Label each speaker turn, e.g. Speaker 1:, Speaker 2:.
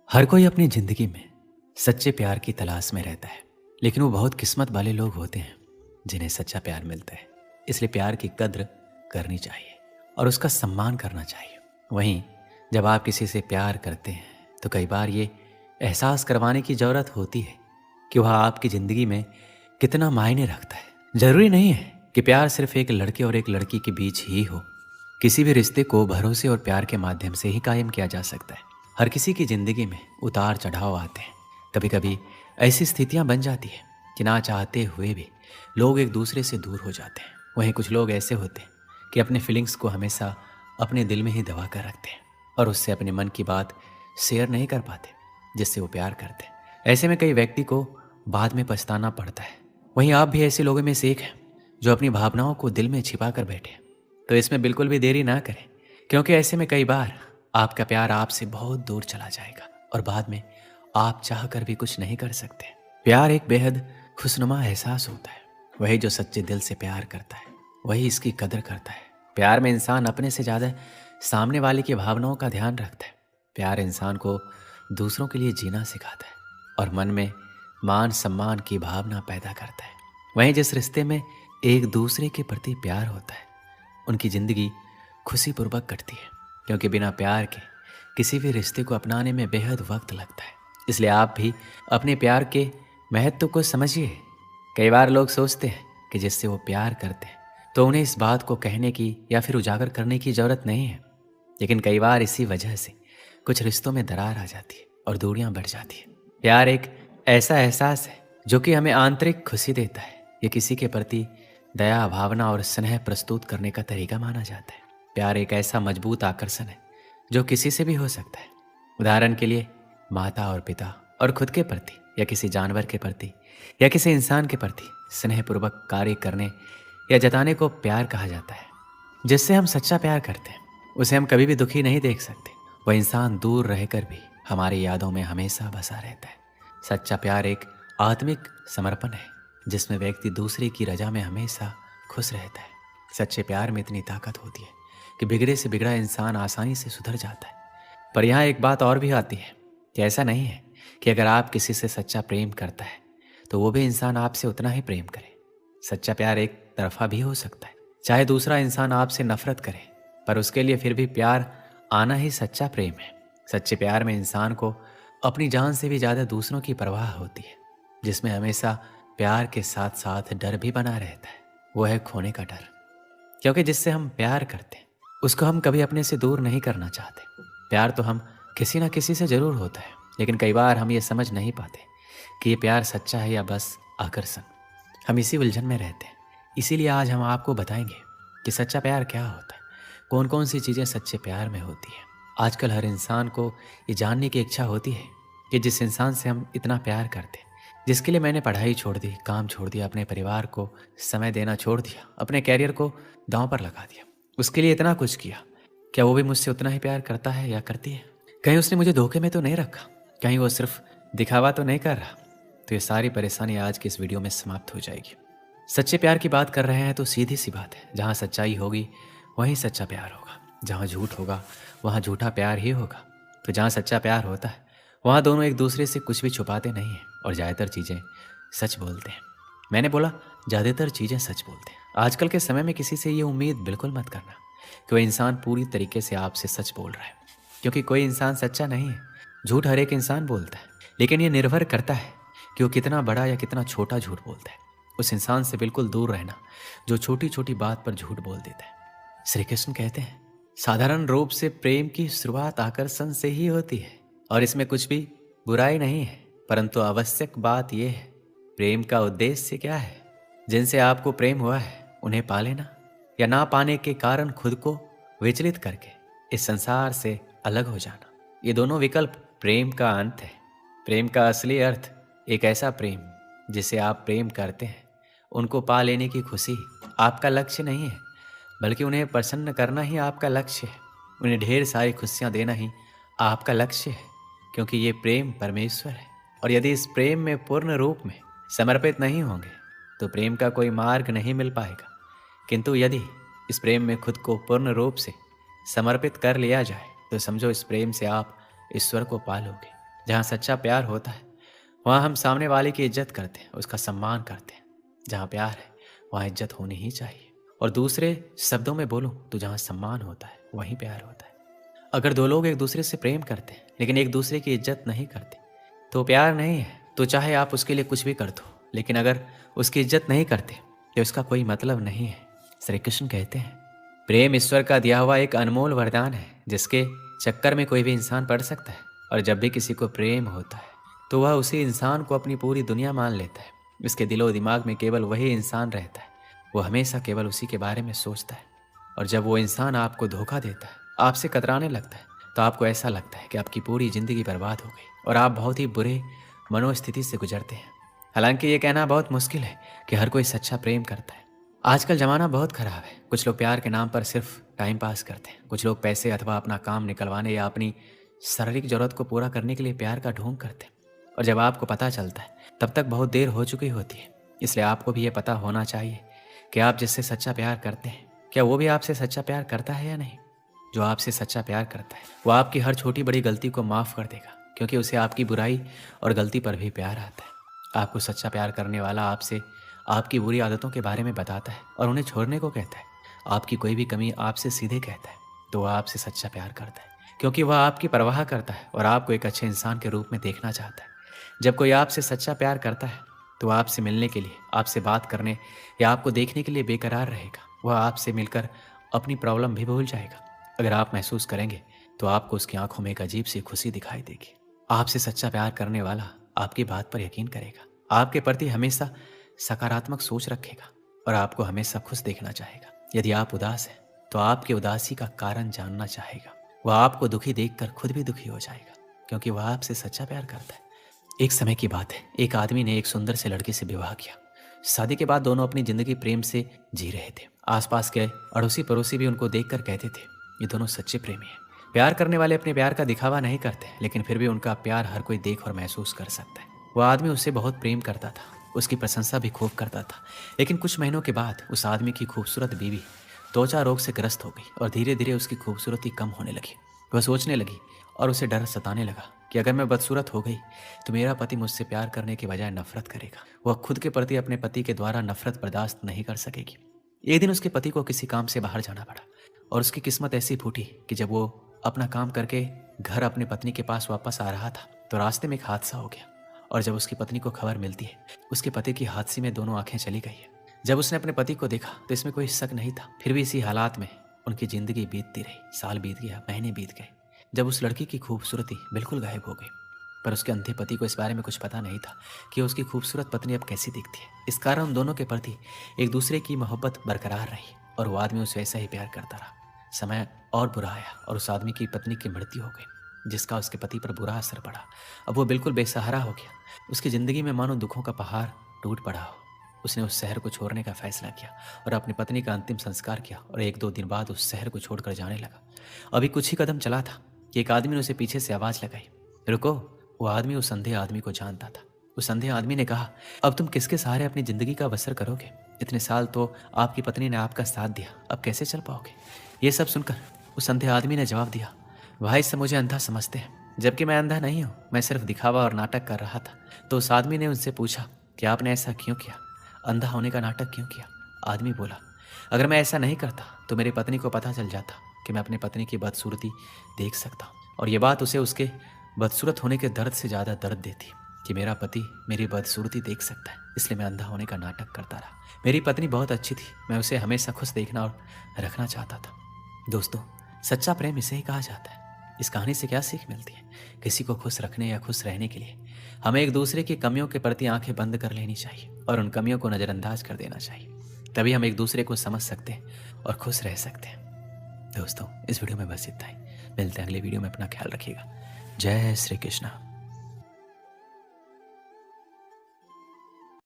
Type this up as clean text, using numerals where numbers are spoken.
Speaker 1: हर कोई अपनी जिंदगी में सच्चे प्यार की तलाश में रहता है, लेकिन वो बहुत किस्मत वाले लोग होते हैं जिन्हें सच्चा प्यार मिलता है। इसलिए प्यार की कद्र करनी चाहिए और उसका सम्मान करना चाहिए। वहीं जब आप किसी से प्यार करते हैं तो कई बार ये एहसास करवाने की ज़रूरत होती है कि वह आपकी ज़िंदगी में कितना मायने रखता है। ज़रूरी नहीं है कि प्यार सिर्फ एक लड़के और एक लड़की के बीच ही हो। किसी भी रिश्ते को भरोसे और प्यार के माध्यम से ही कायम किया जा सकता है। हर किसी की जिंदगी में उतार चढ़ाव आते हैं। कभी कभी ऐसी स्थितियां बन जाती है कि ना चाहते हुए भी लोग एक दूसरे से दूर हो जाते हैं। वहीं कुछ लोग ऐसे होते हैं कि अपने फीलिंग्स को हमेशा अपने दिल में ही दबा कर रखते हैं और उससे अपने मन की बात शेयर नहीं कर पाते जिससे वो प्यार करते हैं। ऐसे में कई व्यक्ति को बाद में पछताना पड़ता है। वहीं आप भी ऐसे लोगों में से एक हैं जो अपनी भावनाओं को दिल में छिपा कर बैठे हैं। तो इसमें बिल्कुल भी देरी ना करें, क्योंकि ऐसे में कई बार आपका प्यार आपसे बहुत दूर चला जाएगा और बाद में आप चाह कर भी कुछ नहीं कर सकते। प्यार एक बेहद खुशनुमा एहसास होता है। वही जो सच्चे दिल से प्यार करता है वही इसकी कदर करता है। प्यार में इंसान अपने से ज़्यादा सामने वाले की भावनाओं का ध्यान रखता है। प्यार इंसान को दूसरों के लिए जीना सिखाता है और मन में मान सम्मान की भावना पैदा करता है। वहीं जिस रिश्ते में एक दूसरे के प्रति प्यार होता है उनकी ज़िंदगी खुशीपूर्वक कटती है, क्योंकि बिना प्यार के किसी भी रिश्ते को अपनाने में बेहद वक्त लगता है। इसलिए आप भी अपने प्यार के महत्व को समझिए। कई बार लोग सोचते हैं कि जिससे वो प्यार करते हैं तो उन्हें इस बात को कहने की या फिर उजागर करने की ज़रूरत नहीं है, लेकिन कई बार इसी वजह से कुछ रिश्तों में दरार आ जाती है और दूरियां बढ़ जाती है। प्यार एक ऐसा एहसास है जो कि हमें आंतरिक खुशी देता है। ये किसी के प्रति दया, भावना और स्नेह प्रस्तुत करने का तरीका माना जाता है। प्यार एक ऐसा मजबूत आकर्षण है जो किसी से भी हो सकता है। उदाहरण के लिए माता और पिता और खुद के प्रति या किसी जानवर के प्रति या किसी इंसान के प्रति स्नेहपूर्वक कार्य करने या जताने को प्यार कहा जाता है। जिससे हम सच्चा प्यार करते हैं उसे हम कभी भी दुखी नहीं देख सकते। वह इंसान दूर रहकर भी हमारी यादों में हमेशा बसा रहता है। सच्चा प्यार एक आत्मिक समर्पण है जिसमें व्यक्ति दूसरे की रजा में हमेशा खुश रहता है। सच्चे प्यार में इतनी ताकत होती है कि बिगड़े से बिगड़ा इंसान आसानी से सुधर जाता है। पर यहाँ एक बात और भी आती है कि ऐसा नहीं है कि अगर आप किसी से सच्चा प्रेम करता है तो वो भी इंसान आपसे उतना ही प्रेम करे। सच्चा प्यार एक तरफा भी हो सकता है। चाहे दूसरा इंसान आपसे नफरत करे पर उसके लिए फिर भी प्यार आना ही सच्चा प्रेम है। सच्चे प्यार में इंसान को अपनी जान से भी ज़्यादा दूसरों की परवाह होती है, जिसमें हमेशा प्यार के साथ साथ डर भी बना रहता है। वो है खोने का डर, क्योंकि जिससे हम प्यार करते हैं उसको हम कभी अपने से दूर नहीं करना चाहते। प्यार तो हम किसी ना किसी से ज़रूर होता है, लेकिन कई बार हम ये समझ नहीं पाते कि ये प्यार सच्चा है या बस आकर्षण। हम इसी उलझन में रहते हैं। इसीलिए आज हम आपको बताएंगे कि सच्चा प्यार क्या होता है, कौन कौन सी चीज़ें सच्चे प्यार में होती है। आजकल हर इंसान को ये जानने की इच्छा होती है कि जिस इंसान से हम इतना प्यार करते हैं, जिसके लिए मैंने पढ़ाई छोड़ दी, काम छोड़ दिया, अपने परिवार को समय देना छोड़ दिया, अपने कैरियर को दांव पर लगा दिया, उसके लिए इतना कुछ किया, क्या वो भी मुझसे उतना ही प्यार करता है या करती है? कहीं उसने मुझे धोखे में तो नहीं रखा? कहीं वो सिर्फ दिखावा तो नहीं कर रहा? तो ये सारी परेशानी आज की इस वीडियो में समाप्त हो जाएगी। सच्चे प्यार की बात कर रहे हैं तो सीधी सी बात है, जहाँ सच्चाई होगी वहीं सच्चा प्यार होगा, जहाँ झूठ होगा वहाँ झूठा प्यार ही होगा। तो जहाँ सच्चा प्यार होता है वहाँ दोनों एक दूसरे से कुछ भी छुपाते नहीं हैं और ज़्यादातर चीज़ें सच बोलते हैं। मैंने बोला ज़्यादातर चीज़ें सच बोलते हैं। आजकल के समय में किसी से ये उम्मीद बिल्कुल मत करना कि वह इंसान पूरी तरीके से आपसे सच बोल रहा है, क्योंकि कोई इंसान सच्चा नहीं है। झूठ हर एक इंसान बोलता है, लेकिन ये निर्भर करता है कि वो कितना बड़ा या कितना छोटा झूठ बोलता है। उस इंसान से बिल्कुल दूर रहना जो छोटी छोटी बात पर झूठ बोल देता है। श्री कृष्ण कहते हैं, साधारण रूप से प्रेम की शुरुआत आकर्षण से ही होती है और इसमें कुछ भी बुराई नहीं है, परंतु आवश्यक बात यह है प्रेम का उद्देश्य क्या है। जिनसे आपको प्रेम हुआ है उन्हें पा लेना या ना पाने के कारण खुद को विचलित करके इस संसार से अलग हो जाना, ये दोनों विकल्प प्रेम का अंत है। प्रेम का असली अर्थ एक ऐसा प्रेम जिसे आप प्रेम करते हैं उनको पा लेने की खुशी आपका लक्ष्य नहीं है, बल्कि उन्हें प्रसन्न करना ही आपका लक्ष्य है। उन्हें ढेर सारी खुशियां देना ही आपका लक्ष्य है, क्योंकि ये प्रेम परमेश्वर है। और यदि इस प्रेम में पूर्ण रूप में समर्पित नहीं होंगे तो प्रेम का कोई मार्ग नहीं मिल पाएगा। किंतु यदि इस प्रेम में खुद को पूर्ण रूप से समर्पित कर लिया जाए तो समझो इस प्रेम से आप ईश्वर को पालोगे। जहाँ सच्चा प्यार होता है वहाँ हम सामने वाले की इज्जत करते हैं, उसका सम्मान करते हैं। जहाँ प्यार है वहाँ इज्जत होनी ही चाहिए। और दूसरे शब्दों में बोलूँ तो जहाँ सम्मान होता है वहीं प्यार होता है। अगर दो लोग एक दूसरे से प्रेम करते हैं लेकिन एक दूसरे की इज्जत नहीं करते तो प्यार नहीं है। तो चाहे आप उसके लिए कुछ भी कर दो, लेकिन अगर उसकी इज्जत नहीं करते तो इसका कोई मतलब नहीं है। श्री कृष्ण कहते हैं, प्रेम ईश्वर का दिया हुआ एक अनमोल वरदान है जिसके चक्कर में कोई भी इंसान पड़ सकता है। और जब भी किसी को प्रेम होता है तो वह उसी इंसान को अपनी पूरी दुनिया मान लेता है। उसके दिलो दिमाग में केवल वही इंसान रहता है। वो हमेशा केवल उसी के बारे में सोचता है। और जब वो इंसान आपको धोखा देता है, आपसे कतराने लगता है, तो आपको ऐसा लगता है कि आपकी पूरी जिंदगी बर्बाद हो गई और आप बहुत ही बुरे मनोस्थिति से गुजरते हैं। हालांकि ये कहना बहुत मुश्किल है कि हर कोई सच्चा प्रेम करता है। आजकल ज़माना बहुत ख़राब है। कुछ लोग प्यार के नाम पर सिर्फ टाइम पास करते हैं। कुछ लोग पैसे अथवा अपना काम निकलवाने या अपनी शारीरिक ज़रूरत को पूरा करने के लिए प्यार का ढोंग करते हैं। और जब आपको पता चलता है तब तक बहुत देर हो चुकी होती है। इसलिए आपको भी ये पता होना चाहिए कि आप जिससे सच्चा प्यार करते हैं, क्या वो भी आपसे सच्चा प्यार करता है या नहीं। जो आपसे सच्चा प्यार करता है वो आपकी हर छोटी बड़ी गलती को माफ़ कर देगा, क्योंकि उसे आपकी बुराई और गलती पर भी प्यार आता है। आपको सच्चा प्यार करने वाला आपसे आपकी बुरी आदतों के बारे में बताता है और उन्हें छोड़ने को कहता है। आपकी कोई भी कमी आपसे सीधे कहता है तो वह आपसे सच्चा प्यार करता है, क्योंकि वह आपकी परवाह करता है और आपको एक अच्छे इंसान के रूप में देखना चाहता है। जब कोई आपसे सच्चा प्यार करता है तो वह आपसे मिलने के लिए, आपसे बात करने या आपको देखने के लिए बेकरार रहेगा। वह आपसे मिलकर अपनी प्रॉब्लम भी भूल जाएगा। अगर आप महसूस करेंगे तो आपको उसकी आंखों में एक अजीब सी खुशी दिखाई देगी। आपसे सच्चा प्यार करने वाला आपकी बात पर यकीन करेगा, आपके प्रति हमेशा सकारात्मक सोच रखेगा और आपको हमेशा खुश देखना चाहेगा। यदि आप उदास हैं तो आपकी उदासी का कारण जानना चाहेगा। वह आपको दुखी देखकर खुद भी दुखी हो जाएगा, क्योंकि वह आपसे सच्चा प्यार करता है। एक समय की बात है, एक आदमी ने एक सुंदर से लड़की से विवाह किया। शादी के बाद दोनों अपनी जिंदगी प्रेम से जी रहे थे। आसपास के अड़ोसी पड़ोसी भी उनको देखकर कहते थे, ये दोनों सच्चे प्रेमी हैं। प्यार करने वाले अपने प्यार का दिखावा नहीं करते, लेकिन फिर भी उनका प्यार हर कोई देख और महसूस कर सकता है। वह आदमी उससे बहुत प्रेम करता था, उसकी प्रशंसा भी खूब करता था। लेकिन कुछ महीनों के बाद उस आदमी की खूबसूरत बीवी त्वचा रोग से ग्रस्त हो गई और धीरे धीरे उसकी खूबसूरती कम होने लगी। वह सोचने लगी और उसे डर सताने लगा कि अगर मैं बदसूरत हो गई तो मेरा पति मुझसे प्यार करने के बजाय नफरत करेगा। वह खुद के प्रति अपने पति के द्वारा नफरत बर्दाश्त नहीं कर सकेगी। एक दिन उसके पति को किसी काम से बाहर जाना पड़ा और उसकी किस्मत ऐसी फूटी कि जब वो अपना काम करके घर अपनी पत्नी के पास वापस आ रहा था तो रास्ते में एक हादसा हो गया। और जब उसकी पत्नी को खबर मिलती है, उसके पति की हादसे में दोनों आंखें चली गई है। जब उसने अपने पति को देखा तो इसमें कोई शक नहीं था। फिर भी इसी हालात में उनकी जिंदगी बीतती रही। साल बीत गया, महीने बीत गए। जब उस लड़की की खूबसूरती बिल्कुल गायब हो गई, पर उसके अंधे पति को इस बारे में कुछ पता नहीं था कि उसकी खूबसूरत पत्नी अब कैसी दिखती है। इस कारण उन दोनों के प्रति एक दूसरे की मोहब्बत बरकरार रही और वो आदमी उसे ऐसा ही प्यार करता रहा। समय और बुरा आया और उस आदमी की पत्नी की मृत्यु हो गई, जिसका उसके पति पर बुरा असर पड़ा। अब वो बिल्कुल बेसहारा हो गया। उसकी जिंदगी में मानो दुखों का पहाड़ टूट पड़ा हो। उसने उस शहर को छोड़ने का फैसला किया और अपनी पत्नी का अंतिम संस्कार किया और 1-2 दिन बाद उस शहर को छोड़कर जाने लगा। अभी कुछ ही कदम चला था कि एक आदमी ने उसे पीछे से आवाज लगाई, रुको। वो आदमी उस अंधे आदमी को जानता था। उस अंधे आदमी ने कहा, अब तुम किसके सहारे अपनी जिंदगी का बसर करोगे? इतने साल तो आपकी पत्नी ने आपका साथ दिया, अब कैसे चल पाओगे? ये सब सुनकर उस अंधे आदमी ने जवाब दिया, भाई सब मुझे अंधा समझते हैं, जबकि मैं अंधा नहीं हूँ। मैं सिर्फ दिखावा और नाटक कर रहा था। तो उस आदमी ने उनसे पूछा कि आपने ऐसा क्यों किया, अंधा होने का नाटक क्यों किया? आदमी बोला, अगर मैं ऐसा नहीं करता तो मेरी पत्नी को पता चल जाता कि मैं अपनी पत्नी की बदसूरती देख सकता हूँ, और ये बात उसे उसके बदसूरत होने के दर्द से ज़्यादा दर्द देती कि मेरा पति मेरी बदसूरती देख सकता है, इसलिए मैं अंधा होने का नाटक करता रहा। मेरी पत्नी बहुत अच्छी थी, मैं उसे हमेशा खुश देखना और रखना चाहता था। दोस्तों, सच्चा प्रेम इसे ही कहा जाता है। इस कहानी से क्या सीख मिलती है? किसी को खुश रखने या खुश रहने के लिए हमें एक दूसरे की कमियों के प्रति आंखें बंद कर लेनी चाहिए और उन कमियों को नज़रअंदाज कर देना चाहिए। तभी हम एक दूसरे को समझ सकते हैं और खुश रह सकते हैं। दोस्तों, इस वीडियो में बस इतना ही। मिलते हैं अगले वीडियो में। अपना ख्याल रखिएगा। जय श्री कृष्णा।